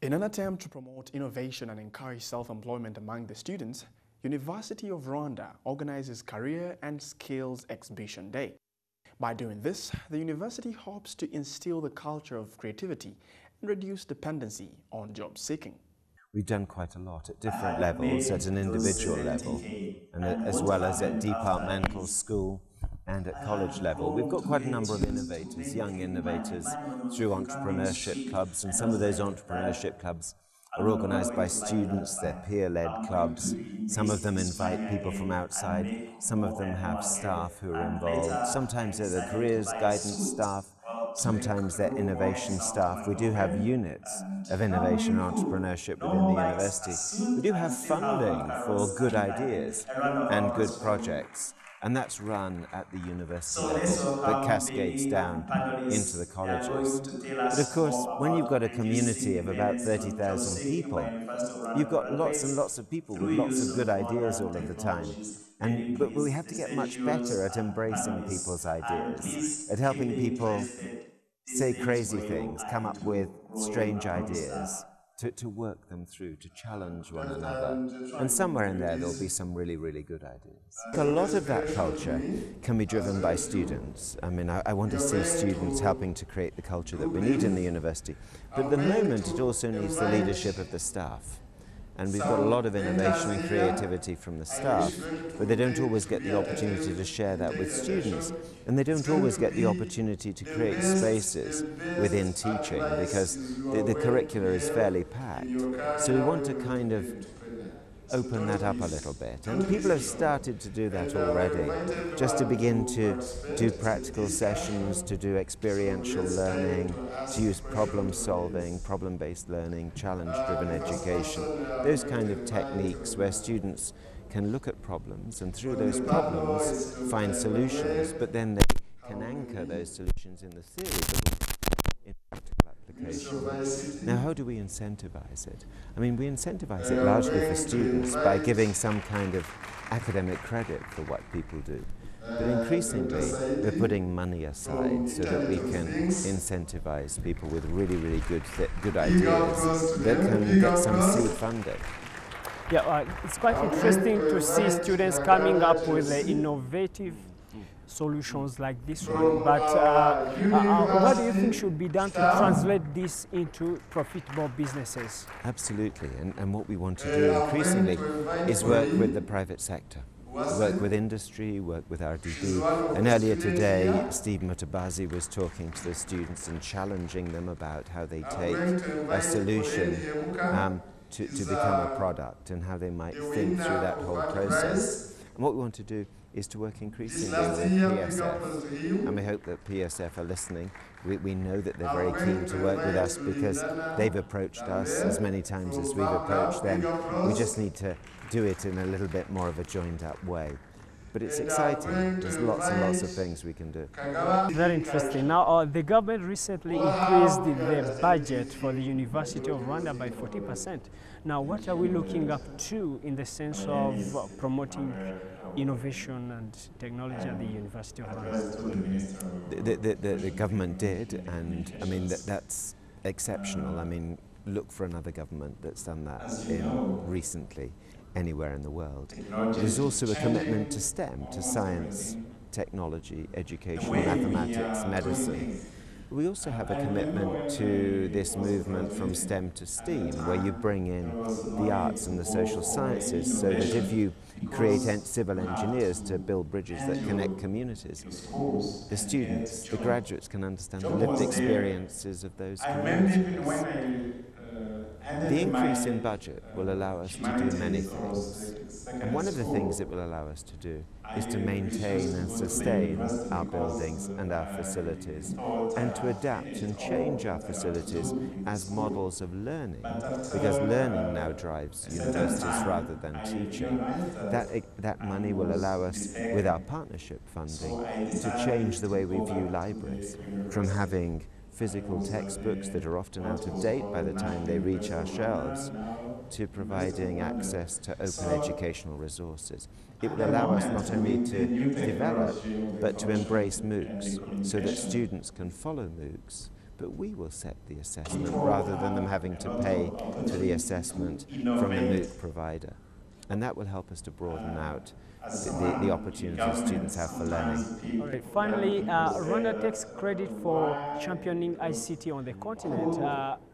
In an attempt to promote innovation and encourage self-employment among the students, University of Rwanda organizes Career and Skills Exhibition Day. By doing this, the university hopes to instill the culture of creativity and reduce dependency on job seeking. We've done quite a lot at different levels, at an individual level, and as well as at departmental, school, and at college level. We've got quite a number of innovators, young innovators, through entrepreneurship clubs, and some of those entrepreneurship clubs are organized by students, they're peer-led clubs. Some of them invite people from outside, some of them have staff who are involved. Sometimes they're the careers guidance staff, sometimes they're innovation staff. We do have units of innovation and entrepreneurship within the university. We do have funding for good ideas and good projects, and that's run at the university level, that cascades down into the colleges. But of course, when you've got a community of about 30,000 people, you've got lots and lots of people with lots of good ideas all of the time. But we have to get much better at embracing people's ideas, at helping people say crazy things, come up with strange ideas, to work them through, to challenge one another. And somewhere in there, there'll be some really, really good ideas. A lot of that culture can be driven by students. I mean, I want to see students helping to create the culture that we need in the university. But at the moment, it also needs the leadership of the staff. And we've got a lot of innovation and creativity from the staff, but they don't always get the opportunity to share that with students. And they don't always get the opportunity to create spaces within teaching because the curricula is fairly packed. So we want to kind of open that up a little bit. And people have started to do that already, just to begin to do practical sessions, to do experiential learning, to use problem solving, problem-based learning, challenge-driven education, those kind of techniques where students can look at problems and through those problems find solutions, but then they can anchor those solutions in the theory, but in practical application. Now, how do we incentivize it? I mean, we incentivize it largely for students by giving some kind of academic credit for what people do. But increasingly, we're putting money aside so that we can incentivize people with really, really good ideas that can get some seed funding. Yeah, it's quite interesting to see students coming up with innovative solutions like this one, but what do you think should be done to translate this into profitable businesses? Absolutely, and what we want to do increasingly is work with the private sector, work with industry, work with RDB. And earlier today, Steve Mutabazi was talking to the students and challenging them about how they take a solution to become a product and how they might think through that whole process. And what we want to do is to work increasingly with PSF, and we hope that PSF are listening. We know that they're very keen to work with us because they've approached us as many times as we've approached them. We just need to do it in a little bit more of a joined up way. But it's exciting. There's lots and lots of things we can do. Very interesting. Now, the government recently increased the budget for the University of Rwanda by 40%. Now, what are we looking up to in the sense of promoting innovation and technology at the University of Rwanda? The government did, and I mean, that's exceptional. I mean, look for another government that's done that recently anywhere in the world. There's also a commitment to STEM, to science, technology, education, mathematics, medicine. We also have a commitment to this movement from STEM to STEAM, where you bring in the arts and the social sciences, so that if you create civil engineers to build bridges that connect communities, the students, the graduates can understand the lived experiences of those communities. The increase in budget will allow us to do many things. And one of the things it will allow us to do is to maintain and sustain our buildings and our facilities, and to adapt and change our facilities as models of learning, because learning now drives universities rather than teaching. That money will allow us, with our partnership funding, to change the way we view libraries, from having physical textbooks that are often out of date by the time they reach our shelves, to providing access to open educational resources. It will allow us not only to develop, but to embrace MOOCs, so that students can follow MOOCs, but we will set the assessment rather than them having to pay for the assessment from the MOOC provider. And that will help us to broaden out the opportunities students have for learning. All right. Finally, Rwanda takes credit for championing ICT on the continent.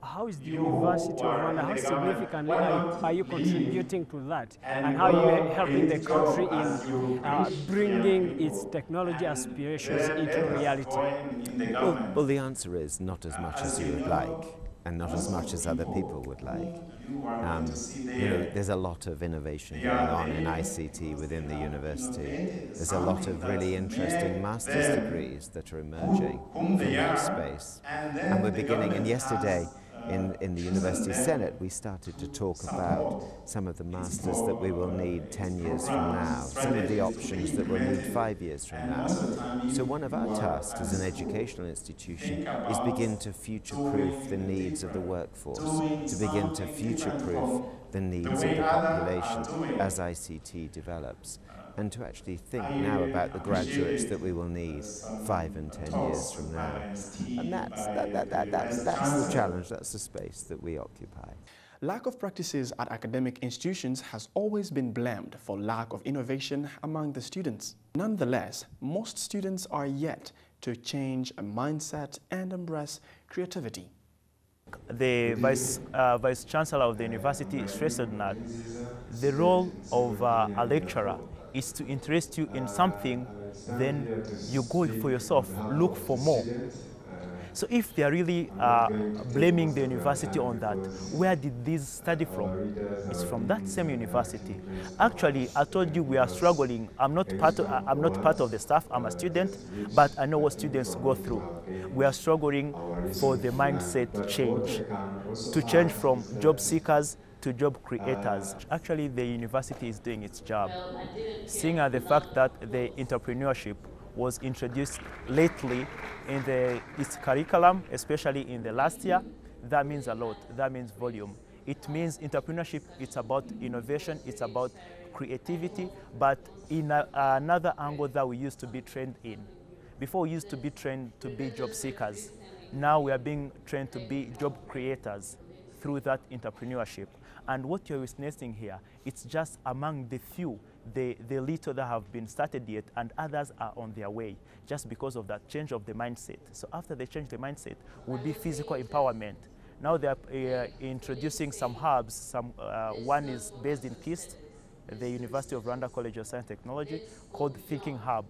How is the University of Rwanda, how significantly are you contributing to that? And how are you helping the country in bringing its technology aspirations into reality? Well, the answer is not as much as you would like, and not as much as other people would like. There's a lot of innovation going on in ICT within the university. There's a lot of really interesting master's degrees that are emerging from that space. And we're beginning, and yesterday in the University Senate we started to talk about some of the masters that we will need 10 years from now, some of the options that we'll need 5 years from now. So one of our tasks as an educational institution is begin to future-proof the needs of the workforce, to begin to future-proof the needs of the population as ICT develops, and to actually think now about the graduates that we will need 5 and 10 years from now. And that's the challenge, that's the space that we occupy. Lack of practices at academic institutions has always been blamed for lack of innovation among the students. Nonetheless, most students are yet to change a mindset and embrace creativity. The Vice Chancellor of the university stressed that the role of a lecturer is to interest you in something, then you go for yourself, look for more. So if they are really blaming the university on that, where did this study from? It's from that same university. Actually, I told you we are struggling. I'm not part of the staff, I'm a student, but I know what students go through. We are struggling for the mindset change, to change from job seekers to job creators. Actually, the university is doing its job. Seeing the fact that the entrepreneurship was introduced lately in its curriculum, especially in the last year, that means a lot. That means volume. It means entrepreneurship, it's about innovation, it's about creativity, but in another angle that we used to be trained in. Before we used to be trained to be job seekers. Now we are being trained to be job creators through that entrepreneurship. And what you're witnessing here, it's just among the few, the little that have been started yet, and others are on their way, just because of that change of the mindset. So after they change the mindset, will be physical empowerment. Now they are introducing some hubs. One is based in KIST, the University of Rwanda College of Science and Technology, called Thinking Hub,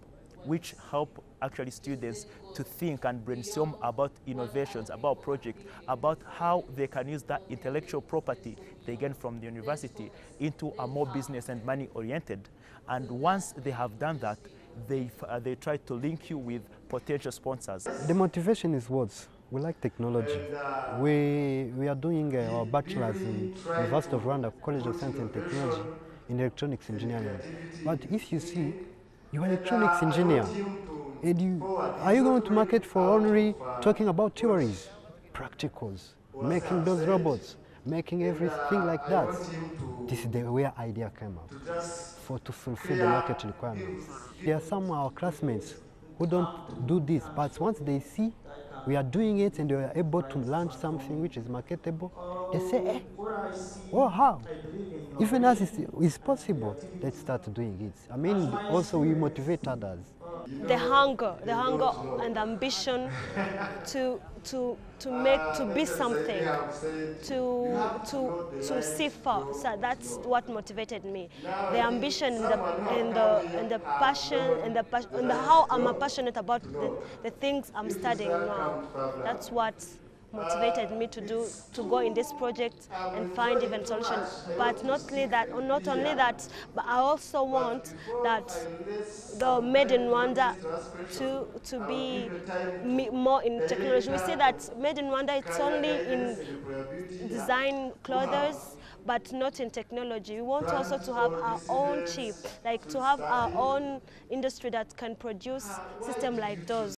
which help actually students to think and brainstorm about innovations, about projects, about how they can use that intellectual property they gain from the university into a more business and money oriented. And once they have done that, they try to link you with potential sponsors. The motivation is words. We like technology. We are doing our bachelor's in University of Rwanda College of Science and Technology in electronics engineering. But if you see, you're an electronics engineer, and are you going to market for only talking about theories, practicals, making those robots, making everything like that? This is where idea came up, to fulfill the market requirements. There are some of our classmates who don't do this, but once they see we are doing it and they are able to launch something which is marketable, they say, hey, oh, how? Even as it's possible, let's start doing it. I mean, also we motivate others. The hunger and ambition to be something, to see far. So that's what motivated me. The ambition and the passion and how I'm passionate about the things I'm studying now. That's what motivated me to go in this project and find even solutions. But not only that, but I also want that the Made in Rwanda to be more in technology. We see that Made in Rwanda, it's only in design clothes, but not in technology. We want also to have our own chip, like to have our own industry that can produce systems like those.